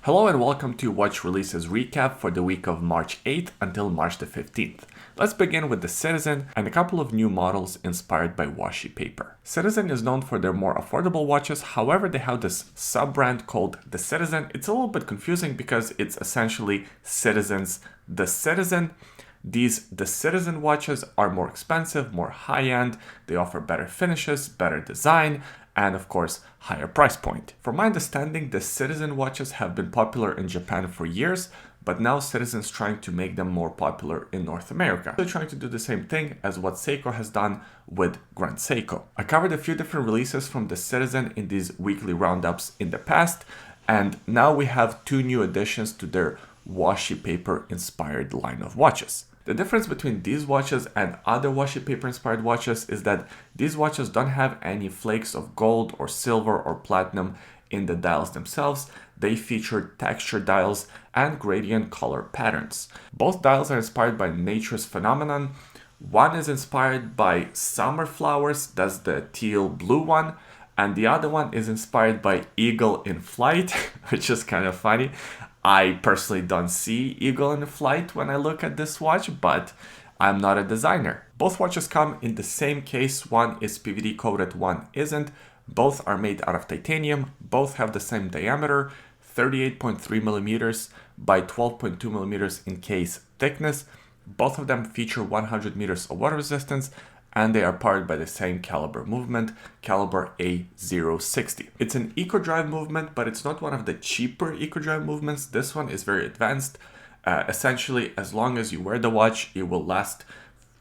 Hello and welcome to Watch Releases Recap for the week of March 8th until March the 15th. Let's begin with the Citizen and a couple of new models inspired by Washi Paper. Citizen is known for their more affordable watches, however they have this sub-brand called the Citizen. It's a little bit confusing because it's essentially Citizen's The Citizen. The Citizen watches are more expensive, more high-end, they offer better finishes, better design, and of course, higher price point. From my understanding, the Citizen watches have been popular in Japan for years, but now Citizen's trying to make them more popular in North America. They're trying to do the same thing as what Seiko has done with Grand Seiko. I covered a few different releases from the Citizen in these weekly roundups in the past, and now we have two new additions to their Washi Paper Inspired line of watches. The difference between these watches and other Washi Paper Inspired watches is that these watches don't have any flakes of gold or silver or platinum in the dials themselves. They feature texture dials and gradient color patterns. Both dials are inspired by nature's phenomenon. One is inspired by summer flowers, that's the teal blue one, and the other one is inspired by eagle in flight, which is kind of funny. I personally don't see eagle in flight when I look at this watch, but I'm not a designer. Both watches come in the same case. One is PVD coated, one isn't. Both are made out of titanium. Both have the same diameter, 38.3 millimeters by 12.2 millimeters in case thickness. Both of them feature 100 meters of water resistance, and they are powered by the same caliber movement, caliber A060. It's an eco-drive movement, but it's not one of the cheaper eco-drive movements. This one is very advanced. Essentially, as long as you wear the watch, it will last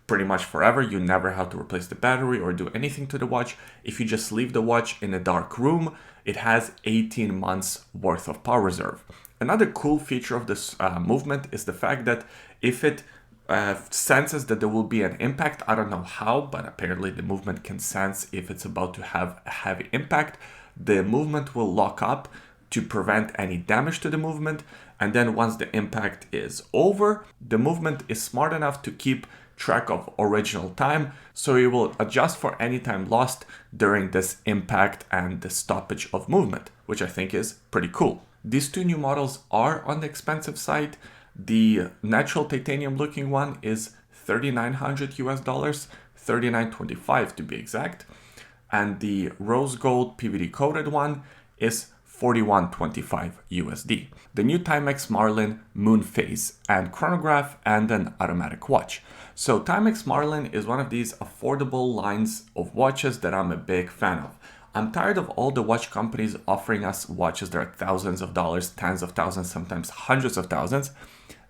pretty much forever. You never have to replace the battery or do anything to the watch. If you just leave the watch in a dark room, it has 18 months worth of power reserve. Another cool feature of this movement is the fact that if it senses that there will be an impact. I don't know how, but apparently the movement can sense if it's about to have a heavy impact. The movement will lock up to prevent any damage to the movement. And then once the impact is over, the movement is smart enough to keep track of original time. So it will adjust for any time lost during this impact and the stoppage of movement, which I think is pretty cool. These two new models are on the expensive side. The natural titanium looking one is $3,900 US, $3,925 to be exact. And the rose gold PVD coated one is $4,125 USD. The new Timex Marlin Moon Phase and chronograph and an automatic watch. So Timex Marlin is one of these affordable lines of watches that I'm a big fan of. I'm tired of all the watch companies offering us watches that are thousands of dollars, tens of thousands, sometimes hundreds of thousands.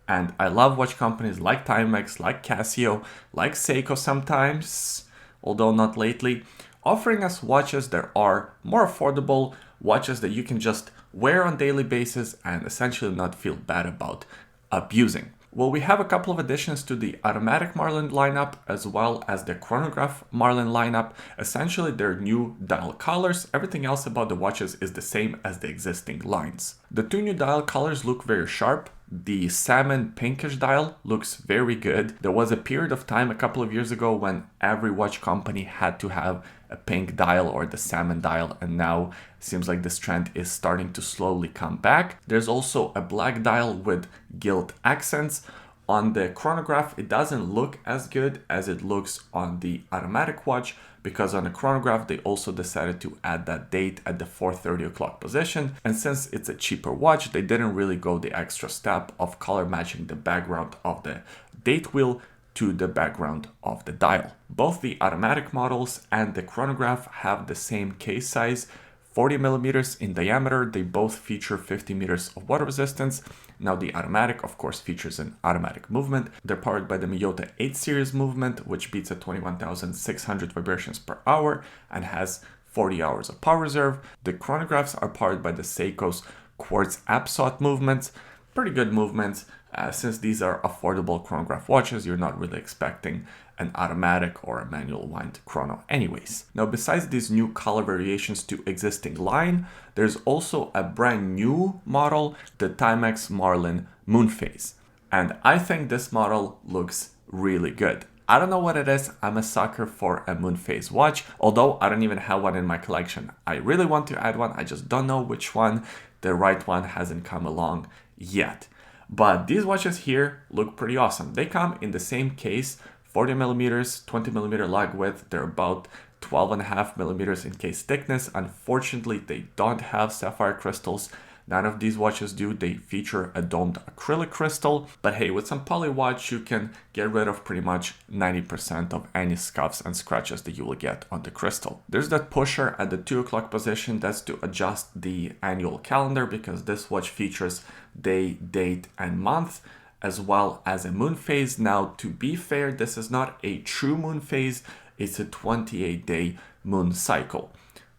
And I love watch companies like Timex, like Casio, like Seiko sometimes, although not lately, offering us watches that are more affordable, watches that you can just wear on a daily basis and essentially not feel bad about abusing. Well, we have a couple of additions to the automatic Marlin lineup as well as the chronograph Marlin lineup. Essentially, they're new dial colors. Everything else about the watches is the same as the existing lines. The two new dial colors look very sharp. The salmon pinkish dial looks very good. There was a period of time a couple of years ago when every watch company had to have a pink dial or the salmon dial, and now it seems like this trend is starting to slowly come back. There's also a black dial with gilt accents. On the chronograph, it doesn't look as good as it looks on the automatic watch, because on the chronograph, they also decided to add that date at the 4:30 o'clock position. And since it's a cheaper watch, they didn't really go the extra step of color matching the background of the date wheel to the background of the dial. Both the automatic models and the chronograph have the same case size, 40 millimeters in diameter. They both feature 50 meters of water resistance. Now the automatic, of course, features an automatic movement. They're powered by the Miyota 8 series movement, which beats at 21,600 vibrations per hour and has 40 hours of power reserve. The chronographs are powered by the Seiko's quartz Absolute movements. Pretty good movements. Since these are affordable chronograph watches, you're not really expecting an automatic or a manual wind chrono anyways. Now, besides these new color variations to existing line, there's also a brand new model, the Timex Marlin Moon Phase. And I think this model looks really good. I don't know what it is. I'm a sucker for a moon phase watch, although I don't even have one in my collection. I really want to add one. I just don't know which one. The right one hasn't come along yet. But these watches here look pretty awesome. They come in the same case, 40 millimeters, 20 millimeter lug width. They're about 12.5 millimeters in case thickness. Unfortunately, they don't have sapphire crystals. None of these watches do. They feature a domed acrylic crystal. But hey, with some poly watch, you can get rid of pretty much 90% of any scuffs and scratches that you will get on the crystal. There's that pusher at the 2 o'clock position. That's to adjust the annual calendar, because this watch features day, date, and month, as well as a moon phase. Now, to be fair, this is not a true moon phase. It's a 28-day moon cycle.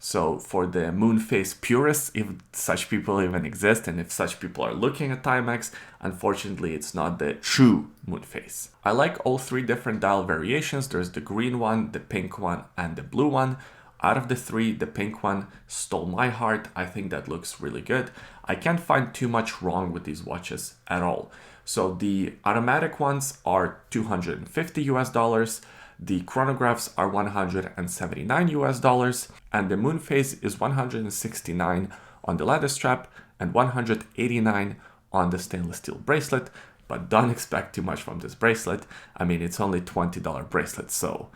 So for the moon phase purists, if such people even exist, and if such people are looking at Timex, unfortunately, it's not the true moon phase. I like all 3 different dial variations. There's the green one, the pink one, and the blue one. Out of the 3, the pink one stole my heart. I think that looks really good. I can't find too much wrong with these watches at all. So the automatic ones are $250 US. The chronographs are $179 US, and the moon phase is $169 on the lattice strap and $189 on the stainless steel bracelet. But don't expect too much from this bracelet. I mean, it's only $20 bracelet, so,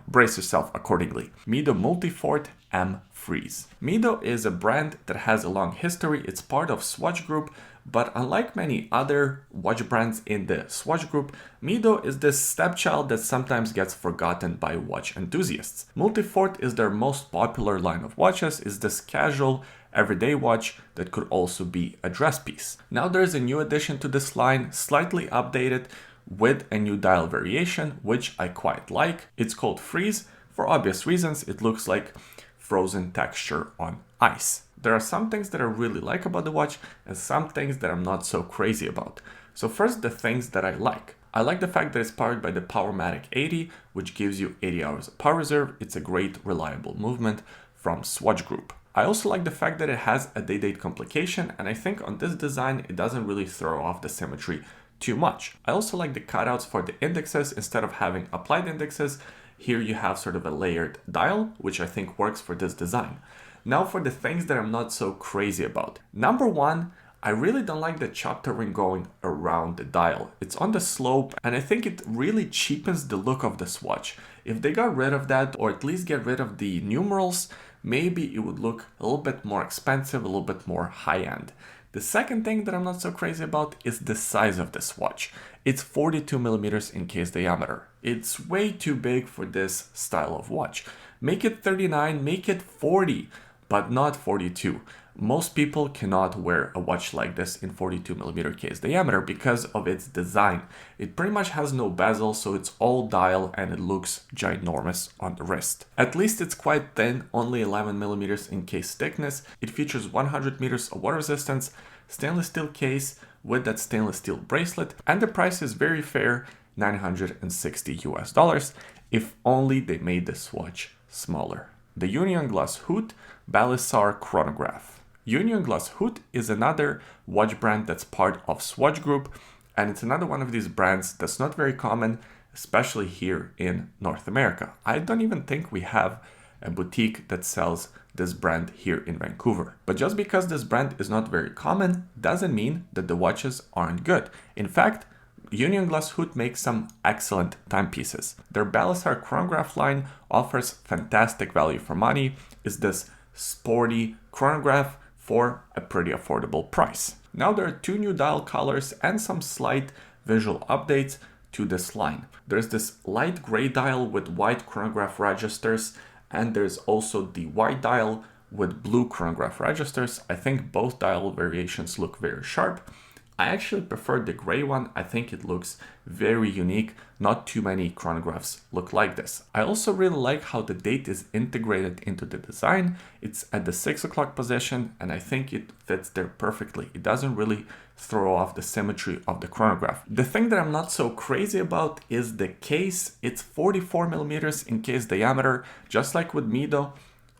brace yourself accordingly. Mido Multifort M Freeze. Mido is a brand that has a long history. It's part of Swatch Group, but unlike many other watch brands in the Swatch Group, Mido is this stepchild that sometimes gets forgotten by watch enthusiasts. Multifort is their most popular line of watches, is this casual, everyday watch that could also be a dress piece. Now there's a new addition to this line, slightly updated with a new dial variation, which I quite like. It's called Freeze. For obvious reasons, it looks like frozen texture on ice. There are some things that I really like about the watch and some things that I'm not so crazy about. So first, the things that I like. I like the fact that it's powered by the Powermatic 80, which gives you 80 hours of power reserve. It's a great, reliable movement from Swatch Group. I also like the fact that it has a day-date complication, and I think on this design, it doesn't really throw off the symmetry too much. I also like the cutouts for the indexes. Instead of having applied indexes, here you have sort of a layered dial, which I think works for this design. Now for the things that I'm not so crazy about. Number 1, I really don't like the chapter ring going around the dial. It's on the slope, and I think it really cheapens the look of this watch. If they got rid of that, or at least get rid of the numerals, maybe it would look a little bit more expensive, a little bit more high-end. The second thing that I'm not so crazy about is the size of this watch. It's 42 millimeters in case diameter. It's way too big for this style of watch. Make it 39, make it 40, but not 42. Most people cannot wear a watch like this in 42 millimeter case diameter because of its design. It pretty much has no bezel, so it's all dial and it looks ginormous on the wrist. At least it's quite thin, only 11 millimeters in case thickness. It features 100 meters of water resistance, stainless steel case with that stainless steel bracelet, and the price is very fair, $960 US, if only they made this watch smaller. The Union Glashütte Belisar Chronograph. Union Glashütte is another watch brand that's part of Swatch Group, and it's another one of these brands that's not very common, especially here in North America. I don't even think we have a boutique that sells this brand here in Vancouver. But just because this brand is not very common doesn't mean that the watches aren't good. In fact, Union Glashütte makes some excellent timepieces. Their Belisar chronograph line offers fantastic value for money. It's this sporty chronograph for a pretty affordable price. Now there are 2 new dial colors and some slight visual updates to this line. There's this light gray dial with white chronograph registers, and there's also the white dial with blue chronograph registers. I think both dial variations look very sharp. I actually prefer the gray one. I think it looks very unique. Not too many chronographs look like this. I also really like how the date is integrated into the design. It's at the 6 o'clock position, and I think it fits there perfectly. It doesn't really throw off the symmetry of the chronograph. The thing that I'm not so crazy about is the case. It's 44 millimeters in case diameter, just like with Mido.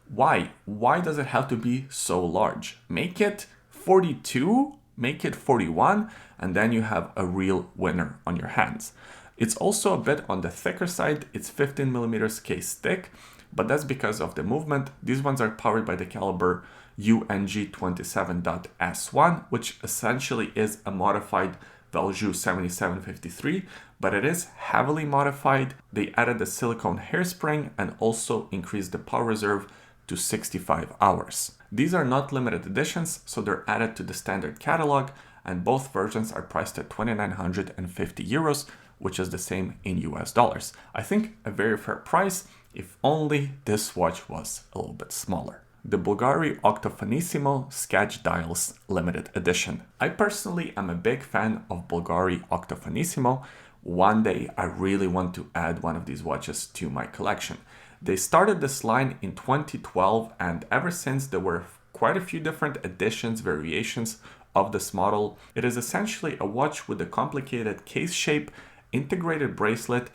Why? Why does it have to be so large? Make it 42? Make it 41, and then you have a real winner on your hands. It's also a bit on the thicker side. It's 15mm case thick, but that's because of the movement. These ones are powered by the caliber UNG27.S1, which essentially is a modified Valjoux 7753, but it is heavily modified. They added a silicone hairspring and also increased the power reserve to 65 hours. These are not limited editions, so they're added to the standard catalog, and both versions are priced at 2,950 euros, which is the same in US dollars. I think a very fair price, if only this watch was a little bit smaller. The Bulgari Octo Finissimo Sketch Dials Limited Edition. I personally am a big fan of Bulgari Octo Finissimo. One day I really want to add one of these watches to my collection. They started this line in 2012, and ever since there were quite a few different editions, variations of this model. It is essentially a watch with a complicated case shape, integrated bracelet,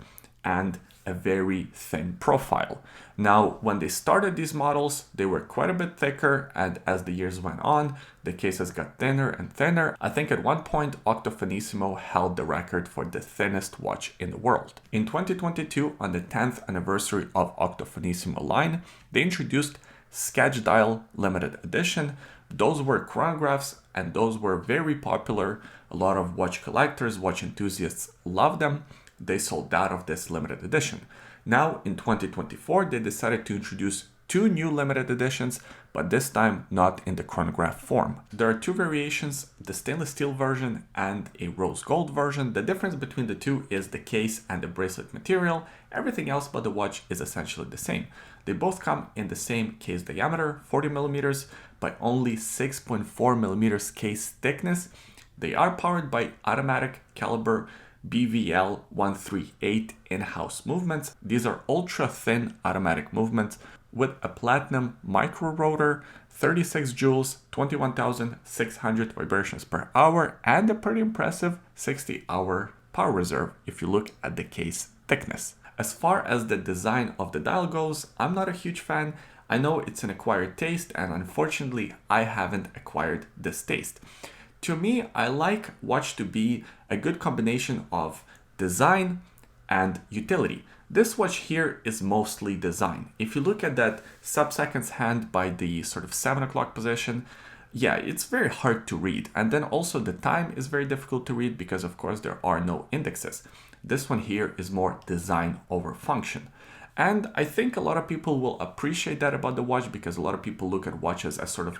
and a very thin profile. Now, when they started these models, they were quite a bit thicker, and as the years went on, the cases got thinner and thinner. I think at one point, Octo Finissimo held the record for the thinnest watch in the world. In 2022, on the 10th anniversary of Octo Finissimo line, they introduced Sketch Dial Limited Edition. Those were chronographs, and those were very popular. A lot of watch collectors, watch enthusiasts loved them. They sold out of this limited edition. Now in 2024, they decided to introduce two new limited editions, but this time not in the chronograph form. There are two variations, the stainless steel version and a rose gold version. The difference between the two is the case and the bracelet material. Everything else but the watch is essentially the same. They both come in the same case diameter, 40mm, by only 6.4mm case thickness. They are powered by automatic caliber BVL 138 in-house movements. These are ultra thin automatic movements with a platinum micro rotor, 36 joules, 21,600 vibrations per hour, and a pretty impressive 60-hour power reserve if you look at the case thickness. As far as the design of the dial goes, I'm not a huge fan. I know it's an acquired taste, and unfortunately I haven't acquired this taste. To me, I like watch to be a good combination of design and utility. This watch here is mostly design. If you look at that sub-seconds hand by the sort of 7 o'clock position, yeah, it's very hard to read. And then also the time is very difficult to read because of course there are no indexes. This one here is more design over function. And I think a lot of people will appreciate that about the watch because a lot of people look at watches as sort of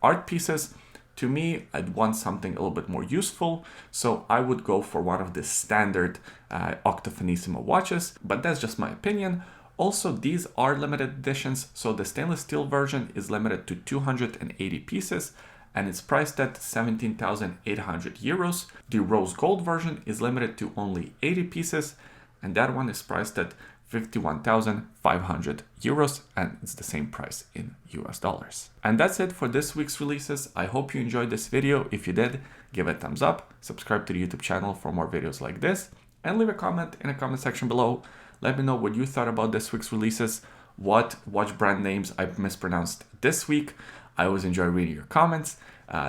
art pieces. To me, I'd want something a little bit more useful, so I would go for one of the standard Octo Finissimo watches, but that's just my opinion. Also, these are limited editions, so the stainless steel version is limited to 280 pieces, and it's priced at 17,800 euros. The rose gold version is limited to only 80 pieces, and that one is priced at 51,500 euros, and it's the same price in US dollars. And that's it for this week's releases. I hope you enjoyed this video. If you did, give it a thumbs up, subscribe to the YouTube channel for more videos like this, and leave a comment in the comment section below. Let me know what you thought about this week's releases, what watch brand names I mispronounced this week. I always enjoy reading your comments.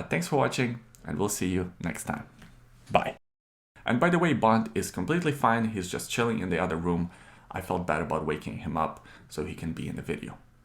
Thanks for watching, and we'll see you next time. Bye. And by the way, Bond is completely fine. He's just chilling in the other room. I felt bad about waking him up so he can be in the video.